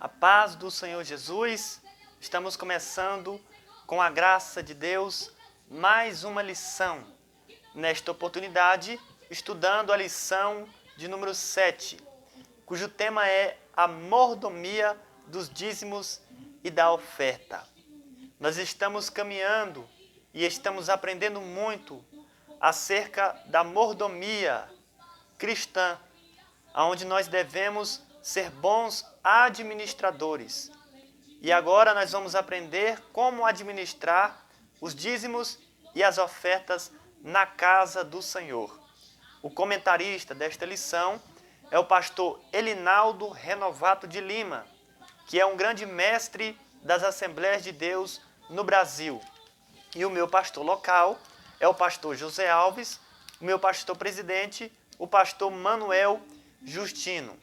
A paz do Senhor Jesus, estamos começando, com a graça de Deus, mais uma lição. Nesta oportunidade, estudando a lição de número 7, cujo tema é a mordomia dos dízimos e da oferta. Nós estamos caminhando e estamos aprendendo muito acerca da mordomia cristã, onde nós devemos ser bons administradores. E agora nós vamos aprender como administrar os dízimos e as ofertas na casa do Senhor. O comentarista desta lição é o pastor Elinaldo Renovato de Lima, que é um grande mestre das Assembleias de Deus no Brasil. E o meu pastor local é o pastor José Alves, o meu pastor presidente, o pastor Manuel Justino.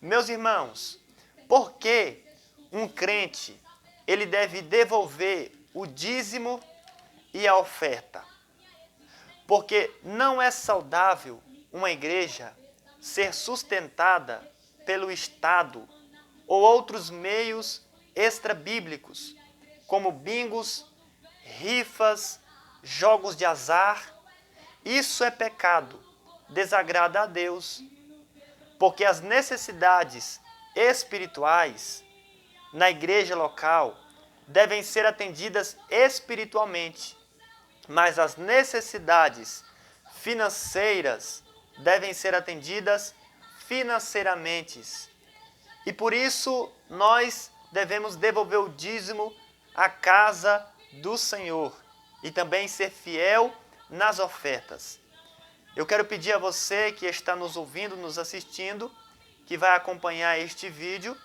Meus irmãos, por que um crente ele deve devolver o dízimo e a oferta? Porque não é saudável uma igreja ser sustentada pelo Estado ou outros meios extra-bíblicos, como bingos, rifas, jogos de azar. Isso é pecado, desagrada a Deus, porque as necessidades espirituais na igreja local devem ser atendidas espiritualmente, mas as necessidades financeiras devem ser atendidas financeiramente. E por isso nós devemos devolver o dízimo à casa do Senhor e também ser fiel nas ofertas. Eu quero pedir a você que está nos ouvindo, nos assistindo, que vai acompanhar este vídeo,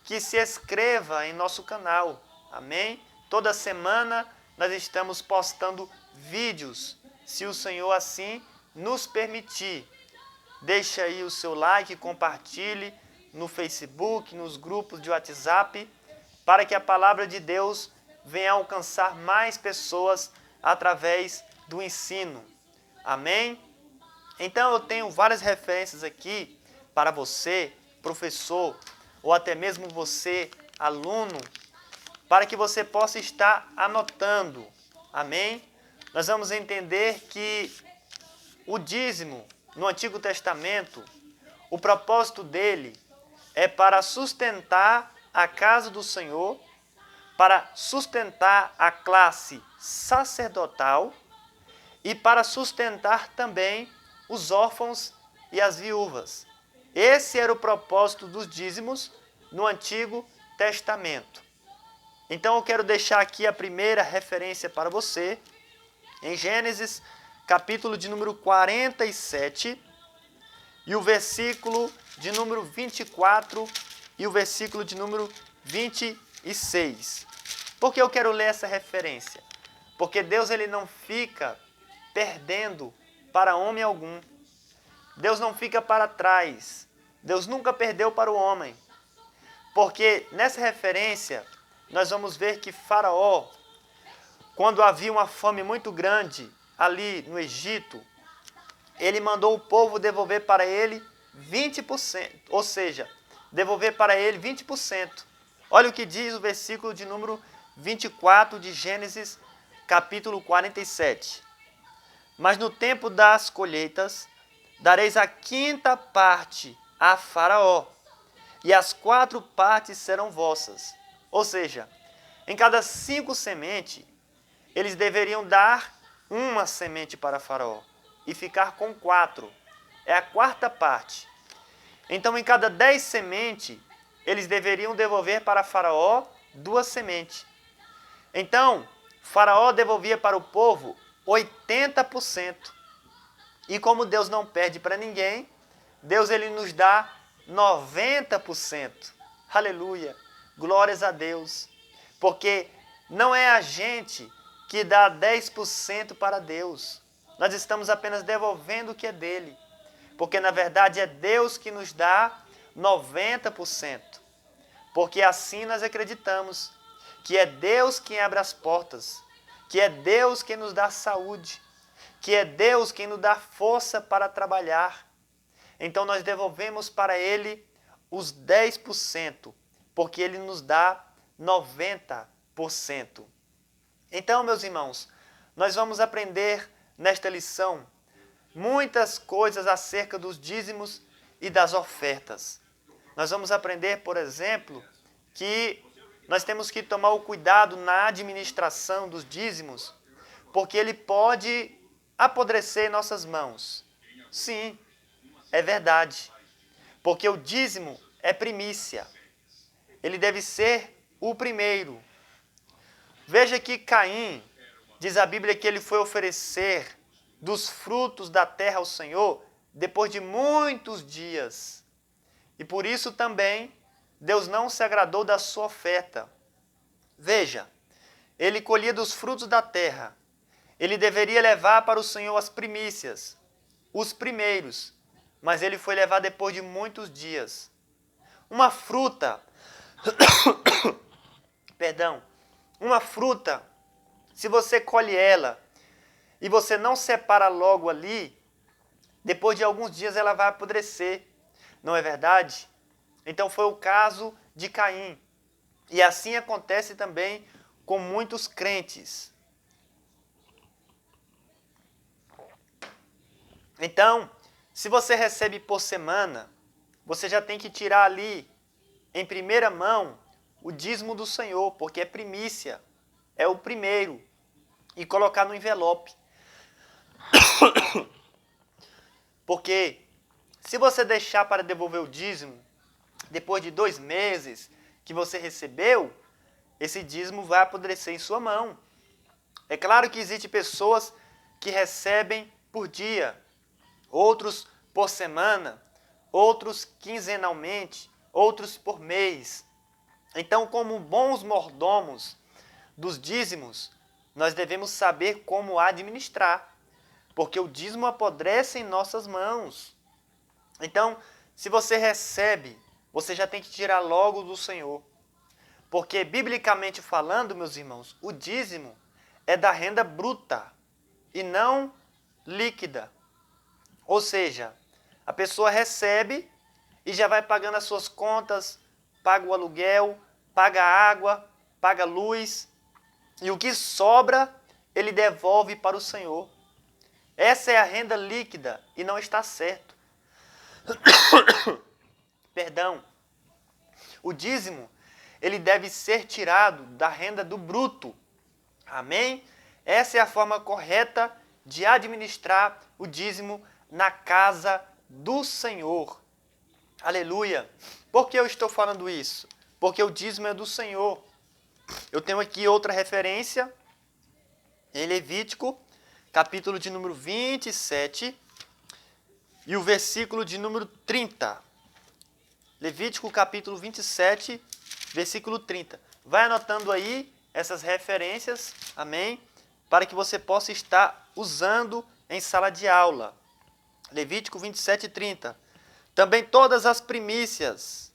que se inscreva em nosso canal. Amém? Toda semana nós estamos postando vídeos, se o Senhor assim nos permitir. Deixe aí o seu like, compartilhe no Facebook, nos grupos de WhatsApp, para que a palavra de Deus venha alcançar mais pessoas através do ensino. Amém? Então eu tenho várias referências aqui para você, professor, ou até mesmo você, aluno, para que você possa estar anotando. Amém? Nós vamos entender que o dízimo no Antigo Testamento, o propósito dele é para sustentar a casa do Senhor, para sustentar a classe sacerdotal e para sustentar também os órfãos e as viúvas. Esse era o propósito dos dízimos no Antigo Testamento. Então eu quero deixar aqui a primeira referência para você, em Gênesis, capítulo de número 47, e o versículo de número 24 e o versículo de número 26. Por que eu quero ler essa referência? Porque Deus ele não fica perdendo para homem algum. Deus não fica para trás. Deus nunca perdeu para o homem. Porque nessa referência, nós vamos ver que Faraó, quando havia uma fome muito grande ali no Egito, ele mandou o povo devolver para ele 20%, ou seja, devolver para ele 20%. Olha o que diz o versículo de número 24 de Gênesis, capítulo 47. Mas no tempo das colheitas, dareis a quinta parte a Faraó, e as 4 partes serão vossas. Ou seja, em cada 5 sementes, eles deveriam dar uma semente para Faraó e ficar com 4. É a 4ª parte. Então, em cada 10 sementes, eles deveriam devolver para Faraó 2 sementes. Então, Faraó devolvia para o povo 80%. E como Deus não perde para ninguém, Deus ele nos dá 90%. Aleluia! Glórias a Deus! Porque não é a gente que dá 10% para Deus. Nós estamos apenas devolvendo o que é dele. Porque na verdade é Deus que nos dá 90%. Porque assim nós acreditamos que é Deus quem abre as portas, que é Deus quem nos dá saúde, que é Deus quem nos dá força para trabalhar. Então nós devolvemos para Ele os 10%, porque Ele nos dá 90%. Então, meus irmãos, nós vamos aprender nesta lição muitas coisas acerca dos dízimos e das ofertas. Nós vamos aprender, por exemplo, que nós temos que tomar o cuidado na administração dos dízimos, porque ele pode apodrecer em nossas mãos. Sim, é verdade, porque o dízimo é primícia. Ele deve ser o primeiro. Veja que Caim, diz a Bíblia que ele foi oferecer dos frutos da terra ao Senhor depois de muitos dias. E por isso também Deus não se agradou da sua oferta. Veja, ele colhia dos frutos da terra. Ele deveria levar para o Senhor as primícias, os primeiros, mas ele foi levar depois de muitos dias. Uma fruta, uma fruta, se você colhe ela e você não separa logo ali, depois de alguns dias ela vai apodrecer. Não é verdade? Então foi o caso de Caim. E assim acontece também com muitos crentes. Então, se você recebe por semana, você já tem que tirar ali, em primeira mão, o dízimo do Senhor, porque é primícia, é o primeiro, e colocar no envelope. Porque se você deixar para devolver o dízimo, depois de 2 meses que você recebeu, esse dízimo vai apodrecer em sua mão. É claro que existem pessoas que recebem por dia, outros por semana, outros quinzenalmente, outros por mês. Então, como bons mordomos dos dízimos, nós devemos saber como administrar, porque o dízimo apodrece em nossas mãos. Então, se você recebe, você já tem que tirar logo do Senhor. Porque, biblicamente falando, meus irmãos, o dízimo é da renda bruta e não líquida. Ou seja, a pessoa recebe e já vai pagando as suas contas, paga o aluguel, paga a água, paga a luz, e o que sobra, ele devolve para o Senhor. Essa é a renda líquida e não está certo. O dízimo, ele deve ser tirado da renda do bruto. Amém? Essa é a forma correta de administrar o dízimo na casa do Senhor. Aleluia! Por que eu estou falando isso? Porque o dízimo é do Senhor. Eu tenho aqui outra referência, em Levítico, capítulo de número 27 e o versículo de número 30. Levítico, capítulo 27, versículo 30. Vai anotando aí essas referências, amém? Para que você possa estar usando em sala de aula. Levítico 27, 30. Também todas as primícias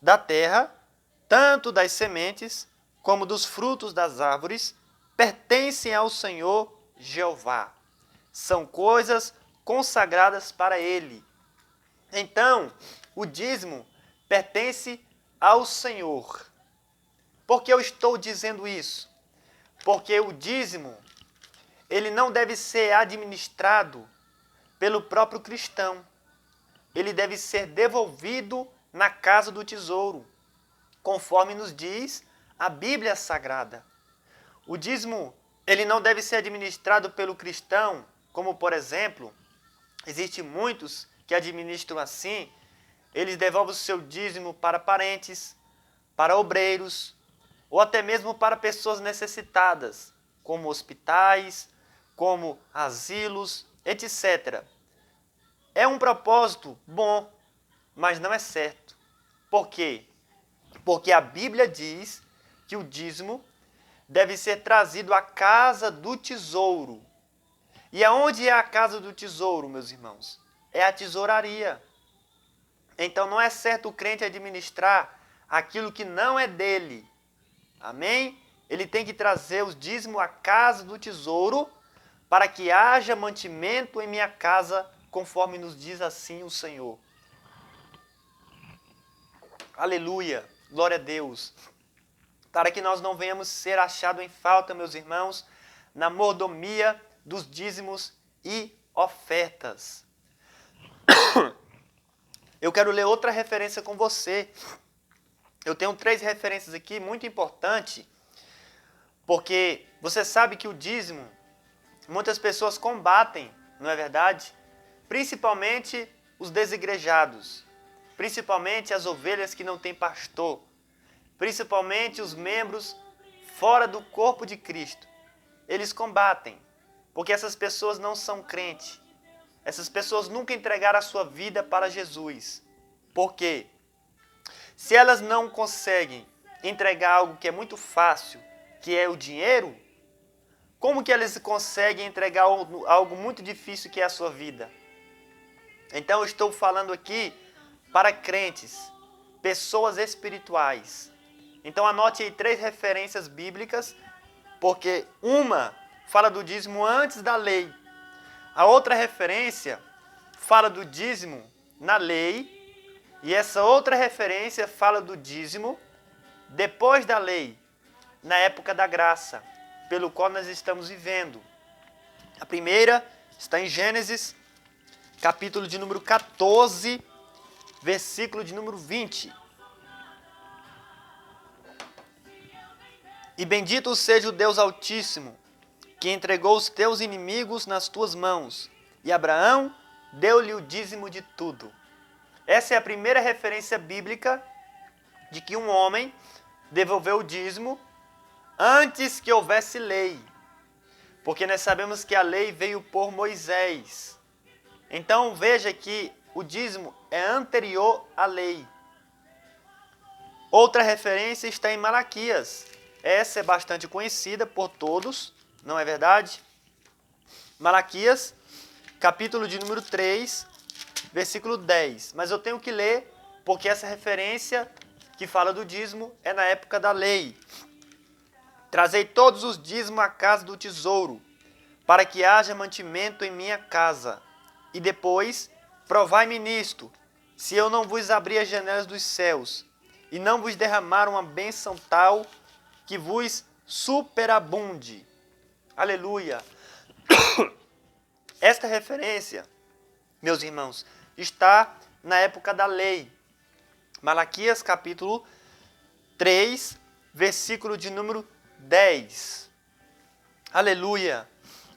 da terra, tanto das sementes como dos frutos das árvores, pertencem ao Senhor Jeová. São coisas consagradas para Ele. Então, o dízimo pertence ao Senhor. Por que eu estou dizendo isso? Porque o dízimo, ele não deve ser administrado pelo próprio cristão. Ele deve ser devolvido na casa do tesouro, conforme nos diz a Bíblia Sagrada. O dízimo, ele não deve ser administrado pelo cristão, como, por exemplo, existem muitos que administram assim, eles devolvem o seu dízimo para parentes, para obreiros, ou até mesmo para pessoas necessitadas, como hospitais, como asilos, etc. É um propósito bom, mas não é certo. Por quê? Porque a Bíblia diz que o dízimo deve ser trazido à casa do tesouro. E aonde é a casa do tesouro, meus irmãos? É a tesouraria. Então não é certo o crente administrar aquilo que não é dele. Amém? Ele tem que trazer os dízimos à casa do tesouro para que haja mantimento em minha casa, conforme nos diz assim o Senhor. Aleluia! Glória a Deus. Para que nós não venhamos ser achados em falta, meus irmãos, na mordomia dos dízimos e ofertas. Eu quero ler outra referência com você. Eu tenho 3 referências aqui, muito importante, porque você sabe que o dízimo, muitas pessoas combatem, não é verdade? Principalmente os desigrejados, principalmente as ovelhas que não têm pastor, principalmente os membros fora do corpo de Cristo. Eles combatem, porque essas pessoas não são crentes. Essas pessoas nunca entregaram a sua vida para Jesus. Por quê? Se elas não conseguem entregar algo que é muito fácil, que é o dinheiro, como que elas conseguem entregar algo muito difícil que é a sua vida? Então eu estou falando aqui para crentes, pessoas espirituais. Então anote aí 3 referências bíblicas, porque uma fala do dízimo antes da lei. A outra referência fala do dízimo na lei. E essa outra referência fala do dízimo depois da lei, na época da graça, pelo qual nós estamos vivendo. A primeira está em Gênesis, capítulo de número 14, versículo de número 20. E bendito seja o Deus Altíssimo, que entregou os teus inimigos nas tuas mãos. E Abraão deu-lhe o dízimo de tudo. Essa é a primeira referência bíblica de que um homem devolveu o dízimo antes que houvesse lei. Porque nós sabemos que a lei veio por Moisés. Então veja que o dízimo é anterior à lei. Outra referência está em Malaquias. Essa é bastante conhecida por todos, não é verdade? Malaquias, capítulo de número 3, versículo 10. Mas eu tenho que ler, porque essa referência que fala do dízimo é na época da lei. Trazei todos os dízimos à casa do tesouro, para que haja mantimento em minha casa. E depois, provai-me nisto, se eu não vos abrir as janelas dos céus, e não vos derramar uma bênção tal, que vos superabunde. Aleluia! Esta referência, meus irmãos, está na época da lei. Malaquias capítulo 3, versículo de número 10. Aleluia!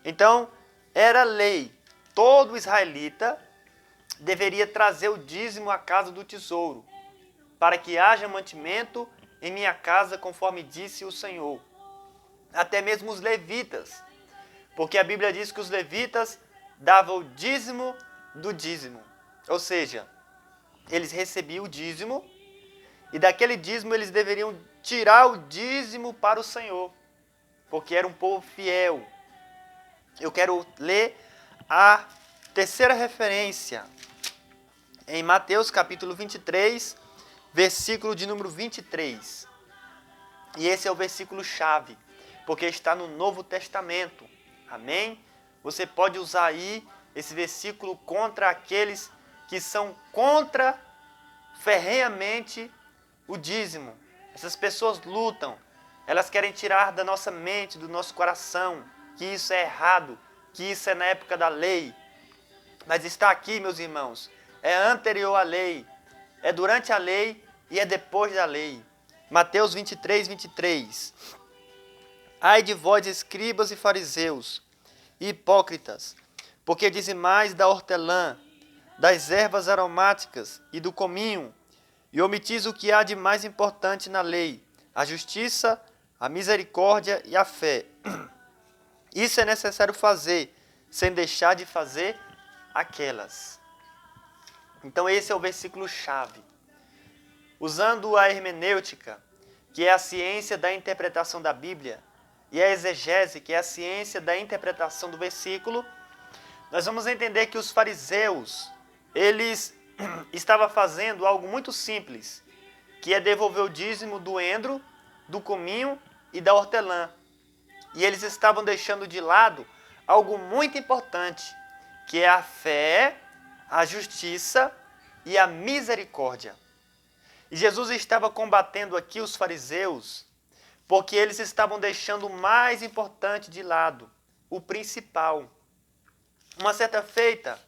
Então, era lei. Todo israelita deveria trazer o dízimo à casa do tesouro, para que haja mantimento em minha casa, conforme disse o Senhor. Até mesmo os levitas, porque a Bíblia diz que os levitas davam o dízimo do dízimo. Ou seja, eles recebiam o dízimo e daquele dízimo eles deveriam tirar o dízimo para o Senhor, porque era um povo fiel. Eu quero ler a terceira referência em Mateus capítulo 23, versículo de número 23. E esse é o versículo chave, porque está no Novo Testamento. Amém? Você pode usar aí esse versículo contra aqueles que são contra ferrenhamente o dízimo. Essas pessoas lutam, elas querem tirar da nossa mente, do nosso coração, que isso é errado, que isso é na época da lei. Mas está aqui, meus irmãos, é anterior à lei, é durante a lei e é depois da lei. Mateus 23, 23. Ai de vós, escribas e fariseus, e hipócritas, porque dizimais da hortelã, das ervas aromáticas e do cominho, e omitis o que há de mais importante na lei, a justiça, a misericórdia e a fé. Isso é necessário fazer, sem deixar de fazer aquelas. Então esse é o versículo chave. Usando a hermenêutica, que é a ciência da interpretação da Bíblia, e a exegese, que é a ciência da interpretação do versículo, nós vamos entender que os fariseus, eles estavam fazendo algo muito simples, que é devolver o dízimo do endro, do cominho e da hortelã. E eles estavam deixando de lado algo muito importante, que é a fé, a justiça e a misericórdia. E Jesus estava combatendo aqui os fariseus, porque eles estavam deixando o mais importante de lado, o principal. Uma certa feita,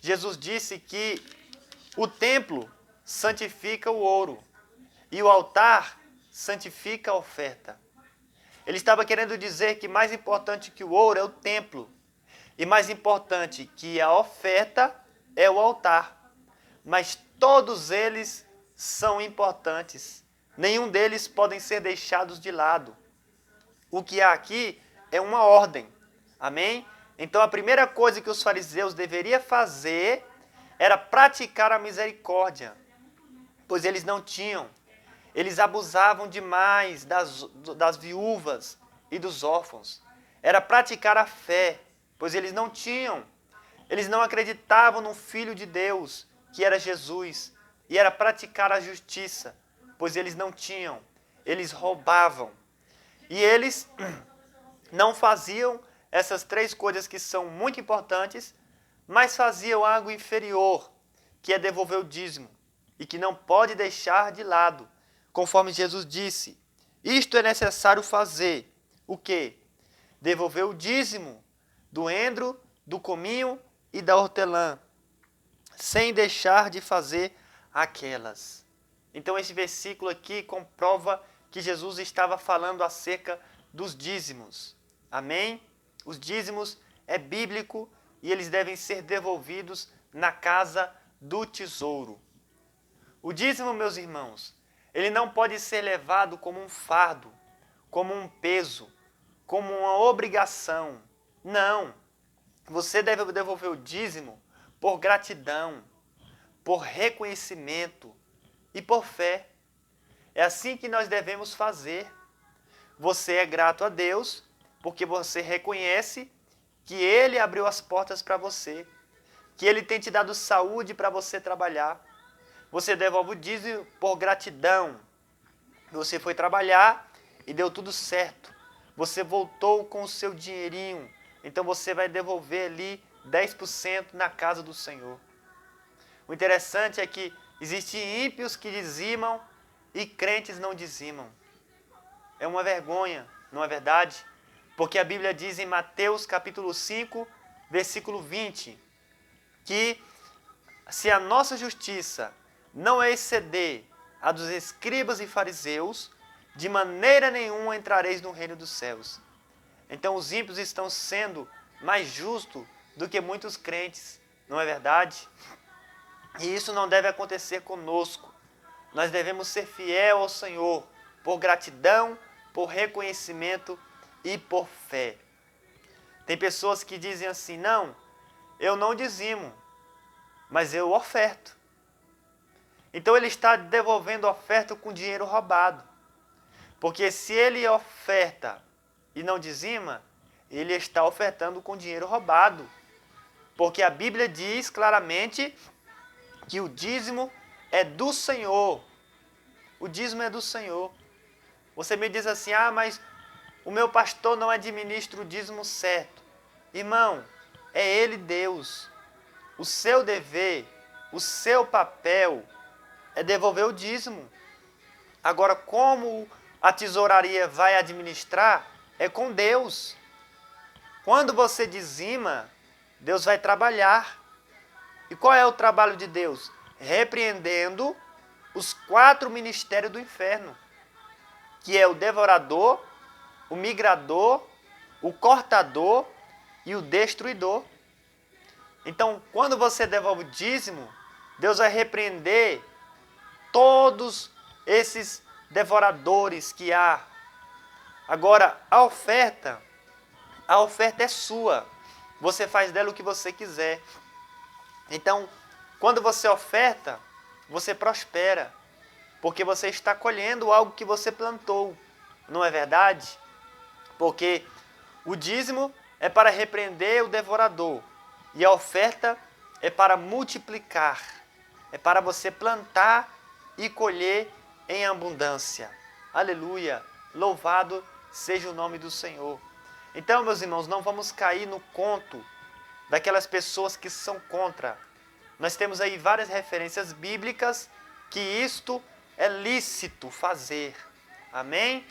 Jesus disse que o templo santifica o ouro e o altar santifica a oferta. Ele estava querendo dizer que mais importante que o ouro é o templo e mais importante que a oferta é o altar. Mas todos eles são importantes. Nenhum deles podem ser deixados de lado. O que há aqui é uma ordem. Amém? Então a primeira coisa que os fariseus deveriam fazer era praticar a misericórdia, pois eles não tinham. Eles abusavam demais das viúvas e dos órfãos. Era praticar a fé, pois eles não tinham. Eles não acreditavam no Filho de Deus, que era Jesus. E era praticar a justiça, pois eles não tinham. Eles roubavam. E eles não faziam essas três coisas que são muito importantes, mas faziam algo inferior, que é devolver o dízimo, e que não pode deixar de lado. Conforme Jesus disse, isto é necessário fazer. O quê? Devolver o dízimo do endro, do cominho e da hortelã, sem deixar de fazer aquelas. Então esse versículo aqui comprova que Jesus estava falando acerca dos dízimos. Amém? Os dízimos é bíblico e eles devem ser devolvidos na casa do tesouro. O dízimo, meus irmãos, ele não pode ser levado como um fardo, como um peso, como uma obrigação. Não. Você deve devolver o dízimo por gratidão, por reconhecimento e por fé. É assim que nós devemos fazer. Você é grato a Deus porque você reconhece que Ele abriu as portas para você, que Ele tem te dado saúde para você trabalhar. Você devolve o dízimo por gratidão. Você foi trabalhar e deu tudo certo. Você voltou com o seu dinheirinho. Então você vai devolver ali 10% na casa do Senhor. O interessante é que existem ímpios que dizimam e crentes não dizimam. É uma vergonha, não é verdade? Porque a Bíblia diz em Mateus capítulo 5, versículo 20, que se a nossa justiça não exceder a dos escribas e fariseus, de maneira nenhuma entrareis no reino dos céus. Então os ímpios estão sendo mais justos do que muitos crentes, não é verdade? E isso não deve acontecer conosco. Nós devemos ser fiel ao Senhor, por gratidão, por reconhecimento e por fé. Tem pessoas que dizem assim, não, eu não dizimo, mas eu oferto. Então ele está devolvendo a oferta com dinheiro roubado. Porque se ele oferta e não dizima, ele está ofertando com dinheiro roubado. Porque a Bíblia diz claramente que o dízimo é do Senhor. O dízimo é do Senhor. Você me diz assim, mas o meu pastor não administra o dízimo certo. Irmão, é Ele Deus. O seu dever, o seu papel é devolver o dízimo. Agora, como a tesouraria vai administrar, é com Deus. Quando você dizima, Deus vai trabalhar. E qual é o trabalho de Deus? Repreendendo os 4 ministérios do inferno, que é o devorador, o migrador, o cortador e o destruidor. Então, quando você devolve o dízimo, Deus vai repreender todos esses devoradores que há. Agora, a oferta é sua. Você faz dela o que você quiser. Então, quando você oferta, você prospera, porque você está colhendo algo que você plantou, não é verdade? Porque o dízimo é para repreender o devorador e a oferta é para multiplicar, é para você plantar e colher em abundância. Aleluia! Louvado seja o nome do Senhor. Então, meus irmãos, não vamos cair no conto daquelas pessoas que são contra. Nós temos aí várias referências bíblicas que isto é lícito fazer. Amém?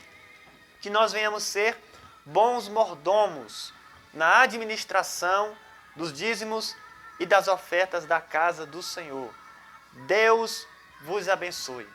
Que nós venhamos ser bons mordomos na administração dos dízimos e das ofertas da casa do Senhor. Deus vos abençoe.